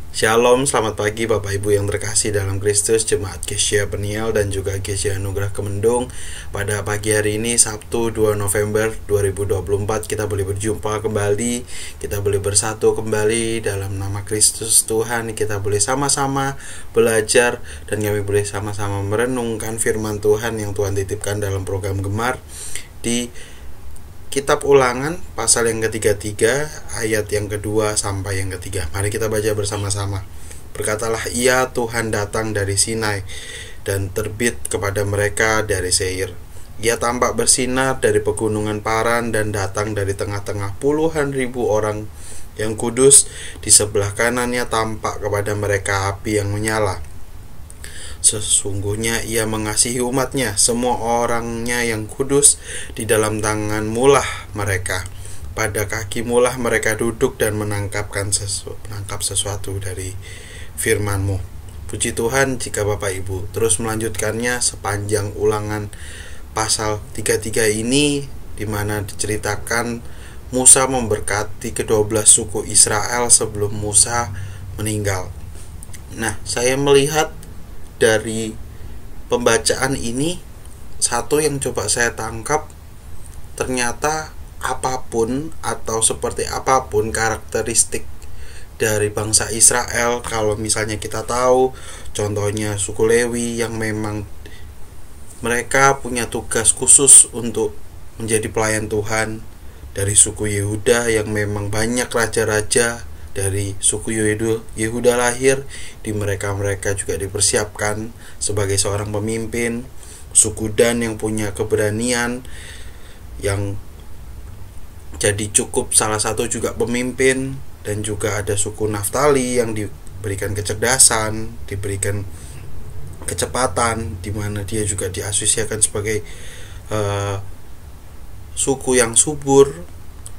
Shalom, selamat pagi Bapak Ibu yang terkasih dalam Kristus, Jemaat Gereja Peniel dan juga Gereja Anugerah Kemendung. Pada pagi hari ini, Sabtu 2 November 2024, kita boleh berjumpa kembali, kita boleh bersatu kembali dalam nama Kristus Tuhan. Kita boleh sama-sama belajar dan kami boleh sama-sama merenungkan firman Tuhan yang Tuhan titipkan dalam program Gemar di Kitab Ulangan pasal yang ke-33 ayat yang kedua sampai yang ketiga. Mari kita baca bersama-sama. Berkatalah ia, Tuhan datang dari Sinai dan terbit kepada mereka dari Seir. Ia tampak bersinar dari pegunungan Paran dan datang dari tengah-tengah puluhan ribu orang yang kudus. Di sebelah kanannya tampak kepada mereka api yang menyala. Sesungguhnya ia mengasihi umatnya, semua orangnya yang kudus. Di dalam tangan mulah mereka, pada kaki mulah mereka duduk dan menangkap sesuatu dari firman-Mu. Puji Tuhan jika Bapak Ibu terus melanjutkannya sepanjang Ulangan pasal 33 ini, di mana diceritakan Musa memberkati ke-12 suku Israel sebelum Musa meninggal. Nah, saya melihat dari pembacaan ini, satu yang coba saya tangkap, ternyata apapun atau seperti apapun karakteristik dari bangsa Israel, kalau misalnya kita tahu contohnya suku Lewi yang memang mereka punya tugas khusus untuk menjadi pelayan Tuhan, dari suku Yehuda yang memang banyak raja-raja dari suku Yehuda lahir, di mereka juga dipersiapkan sebagai seorang pemimpin. Suku Dan yang punya keberanian, yang jadi cukup salah satu juga pemimpin. Dan juga ada suku Naftali yang diberikan kecerdasan, diberikan kecepatan, di mana dia juga diasosiasikan sebagai suku yang subur.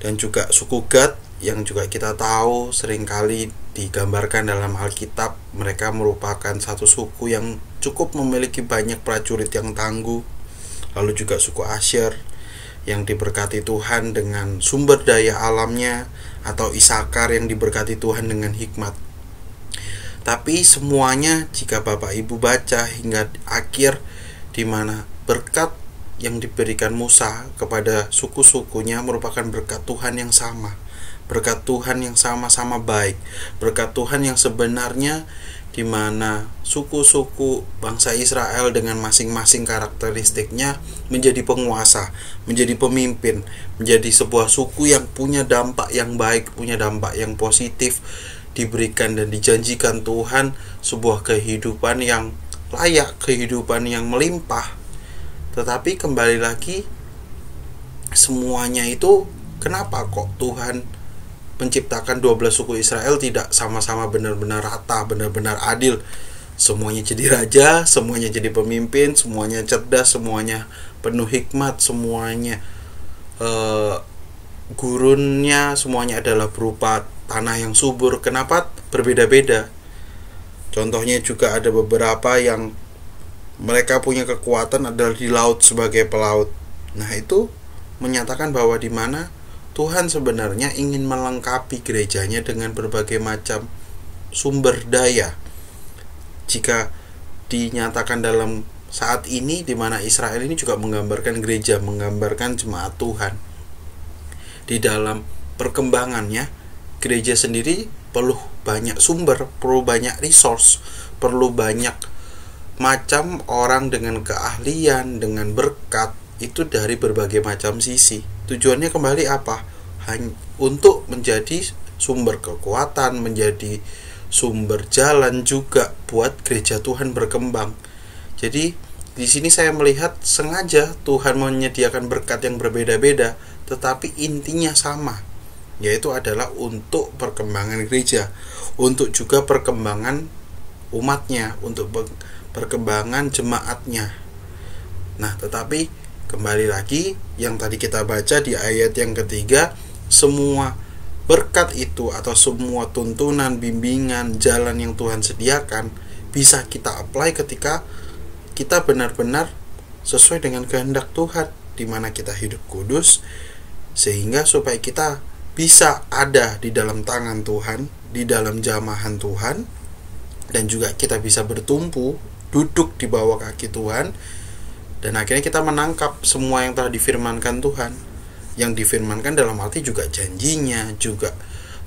Dan juga suku Gad yang juga kita tahu seringkali digambarkan dalam Alkitab, mereka merupakan satu suku yang cukup memiliki banyak prajurit yang tangguh. Lalu juga suku Asher yang diberkati Tuhan dengan sumber daya alamnya, atau Isakar yang diberkati Tuhan dengan hikmat. Tapi semuanya jika Bapak Ibu baca hingga akhir, di mana berkat yang diberikan Musa kepada suku-sukunya merupakan berkat Tuhan yang sama, berkat Tuhan yang sama-sama baik, berkat Tuhan yang sebenarnya, di mana suku-suku bangsa Israel dengan masing-masing karakteristiknya menjadi penguasa, menjadi pemimpin, menjadi sebuah suku yang punya dampak yang baik, punya dampak yang positif, diberikan dan dijanjikan Tuhan sebuah kehidupan yang layak, kehidupan yang melimpah. Tetapi kembali lagi, semuanya itu kenapa kok Tuhan menciptakan 12 suku Israel tidak sama-sama benar-benar rata, benar-benar adil? Semuanya jadi raja, semuanya jadi pemimpin, semuanya cerdas, semuanya penuh hikmat, semuanya gurunnya semuanya adalah berupa tanah yang subur. Kenapa berbeda-beda? Contohnya juga ada beberapa yang mereka punya kekuatan adalah di laut sebagai pelaut. Nah, itu menyatakan bahwa di mana Tuhan sebenarnya ingin melengkapi gerejanya dengan berbagai macam sumber daya. Jika dinyatakan dalam saat ini, di mana Israel ini juga menggambarkan gereja, menggambarkan jemaat Tuhan. Di dalam perkembangannya, gereja sendiri perlu banyak sumber, perlu banyak resource, perlu banyak macam orang dengan keahlian, dengan berkat, itu dari berbagai macam sisi. Tujuannya kembali apa? Hanya untuk menjadi sumber kekuatan, menjadi sumber jalan juga buat gereja Tuhan berkembang. Jadi di sini saya melihat sengaja Tuhan menyediakan berkat yang berbeda-beda, tetapi intinya sama, yaitu adalah untuk perkembangan gereja, untuk juga perkembangan umatnya, untuk perkembangan jemaatnya. Nah, tetapi kembali lagi yang tadi kita baca di ayat yang ketiga, semua berkat itu atau semua tuntunan, bimbingan, jalan yang Tuhan sediakan bisa kita apply ketika kita benar-benar sesuai dengan kehendak Tuhan, di mana kita hidup kudus, sehingga supaya kita bisa ada di dalam tangan Tuhan, di dalam jamahan Tuhan, dan juga kita bisa bertumpu, duduk di bawah kaki Tuhan, dan akhirnya kita menangkap semua yang telah difirmankan Tuhan. Yang difirmankan dalam arti juga janjinya, juga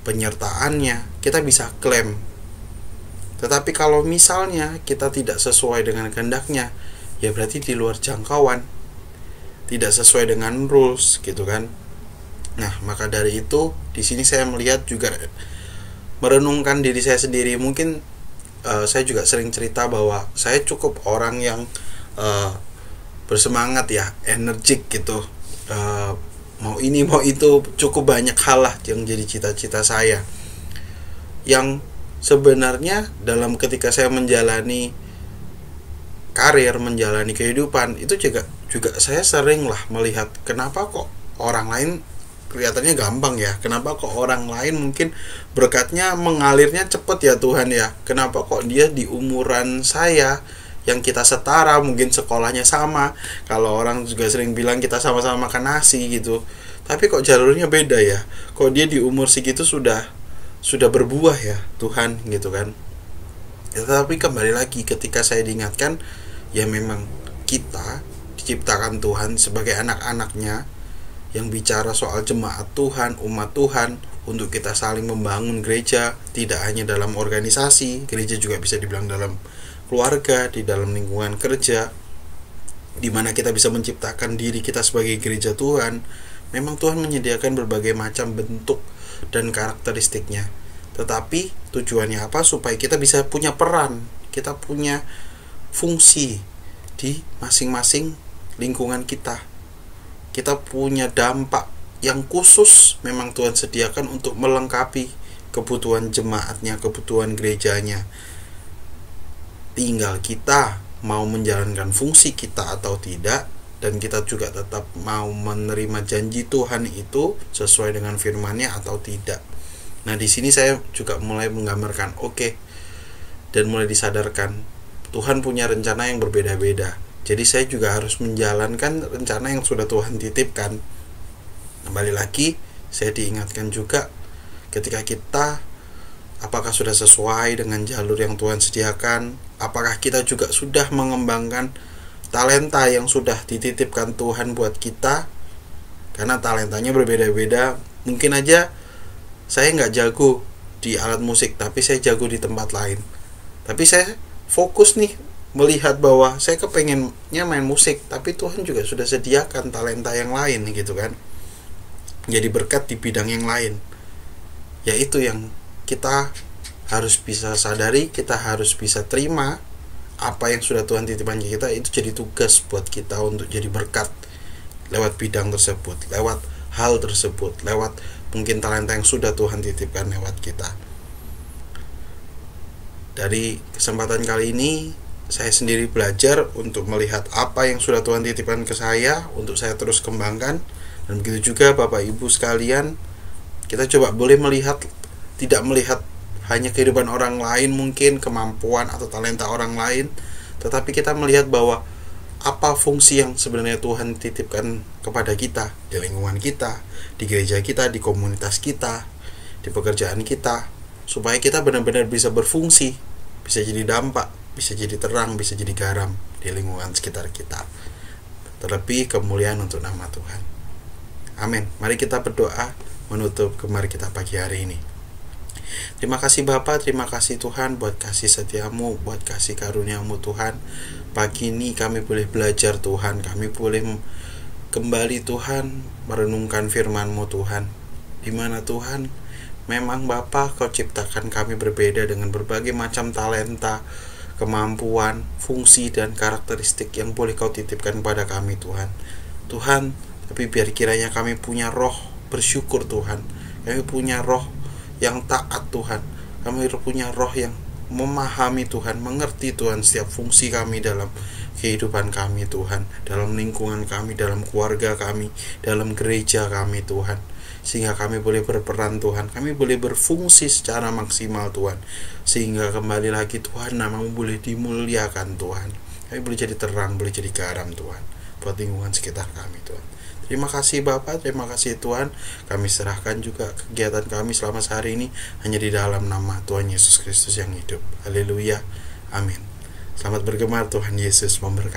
penyertaannya, kita bisa klaim. Tetapi kalau misalnya kita tidak sesuai dengan kehendaknya, ya berarti di luar jangkauan, tidak sesuai dengan rules gitu kan. Nah, maka dari itu di sini saya melihat juga merenungkan diri saya sendiri. Mungkin saya juga sering cerita bahwa saya cukup orang yang bersemangat ya, energik gitu, mau ini mau itu, cukup banyak hal lah yang jadi cita-cita saya. Yang sebenarnya dalam ketika saya menjalani karir, menjalani kehidupan, itu juga saya sering lah melihat kenapa kok orang lain kelihatannya gampang ya, kenapa kok orang lain mungkin berkatnya mengalirnya cepet ya Tuhan ya, kenapa kok dia di umuran saya yang kita setara, mungkin sekolahnya sama, kalau orang juga sering bilang kita sama-sama makan nasi gitu, tapi kok jalurnya beda ya, kok dia di umur segitu sudah berbuah ya Tuhan gitu kan. Ya, tapi kembali lagi ketika saya diingatkan, ya memang kita diciptakan Tuhan sebagai anak-anaknya yang bicara soal jemaat Tuhan, umat Tuhan, untuk kita saling membangun gereja, tidak hanya dalam organisasi, gereja juga bisa dibilang dalam keluarga, di dalam lingkungan kerja, di mana kita bisa menciptakan diri kita sebagai gereja Tuhan. Memang Tuhan menyediakan berbagai macam bentuk dan karakteristiknya. Tetapi tujuannya apa? Supaya kita bisa punya peran, kita punya fungsi di masing-masing lingkungan kita. Kita punya dampak yang khusus memang Tuhan sediakan untuk melengkapi kebutuhan jemaatnya, kebutuhan gerejanya. Tinggal kita mau menjalankan fungsi kita atau tidak, dan kita juga tetap mau menerima janji Tuhan itu sesuai dengan firman-Nya atau tidak. Nah, di sini saya juga mulai menggambarkan, dan mulai disadarkan Tuhan punya rencana yang berbeda-beda. Jadi saya juga harus menjalankan rencana yang sudah Tuhan titipkan. Kembali lagi, saya diingatkan juga ketika kita apakah sudah sesuai dengan jalur yang Tuhan sediakan, apakah kita juga sudah mengembangkan talenta yang sudah dititipkan Tuhan buat kita. Karena talentanya berbeda-beda. Mungkin aja saya nggak jago di alat musik, tapi saya jago di tempat lain. Tapi saya fokus nih melihat bahwa saya kepengennya main musik, tapi Tuhan juga sudah sediakan talenta yang lain gitu kan, jadi berkat di bidang yang lain. Yaitu yang kita harus bisa sadari, kita harus bisa terima apa yang sudah Tuhan titipkan ke kita. Itu jadi tugas buat kita untuk jadi berkat lewat bidang tersebut, lewat hal tersebut, lewat mungkin talenta yang sudah Tuhan titipkan lewat kita. Dari kesempatan kali ini saya sendiri belajar untuk melihat apa yang sudah Tuhan titipkan ke saya untuk saya terus kembangkan. Dan begitu juga Bapak Ibu sekalian, kita coba boleh melihat, tidak melihat hanya kehidupan orang lain, mungkin kemampuan atau talenta orang lain, tetapi kita melihat bahwa apa fungsi yang sebenarnya Tuhan titipkan kepada kita di lingkungan kita, di gereja kita, di komunitas kita, di pekerjaan kita, supaya kita benar-benar bisa berfungsi, bisa jadi dampak, bisa jadi terang, bisa jadi garam di lingkungan sekitar kita. Terlebih kemuliaan untuk nama Tuhan. Amin. Mari kita berdoa menutup kemari kita pagi hari ini. Terima kasih Bapa, terima kasih Tuhan buat kasih setiamu, buat kasih karuniamu Tuhan. Pagi ini kami boleh belajar Tuhan, kami boleh kembali Tuhan merenungkan firman-Mu Tuhan. Di mana Tuhan, memang Bapa Kau ciptakan kami berbeda dengan berbagai macam talenta, kemampuan, fungsi, dan karakteristik yang boleh Kau titipkan kepada kami Tuhan. Tuhan, tapi biar kiranya kami punya roh bersyukur Tuhan, kami punya roh yang taat Tuhan, kami punya roh yang memahami Tuhan, mengerti Tuhan setiap fungsi kami dalam kehidupan kami Tuhan, dalam lingkungan kami, dalam keluarga kami, dalam gereja kami Tuhan, sehingga kami boleh berperan Tuhan, kami boleh berfungsi secara maksimal Tuhan, sehingga kembali lagi Tuhan, nama-Mu boleh dimuliakan Tuhan, kami boleh jadi terang, boleh jadi garam Tuhan buat lingkungan sekitar kami Tuhan. Terima kasih Bapak, terima kasih Tuhan. Kami serahkan juga kegiatan kami selama sehari ini hanya di dalam nama Tuhan Yesus Kristus yang hidup. Haleluya, amin. Selamat bergema, Tuhan Yesus memberkati.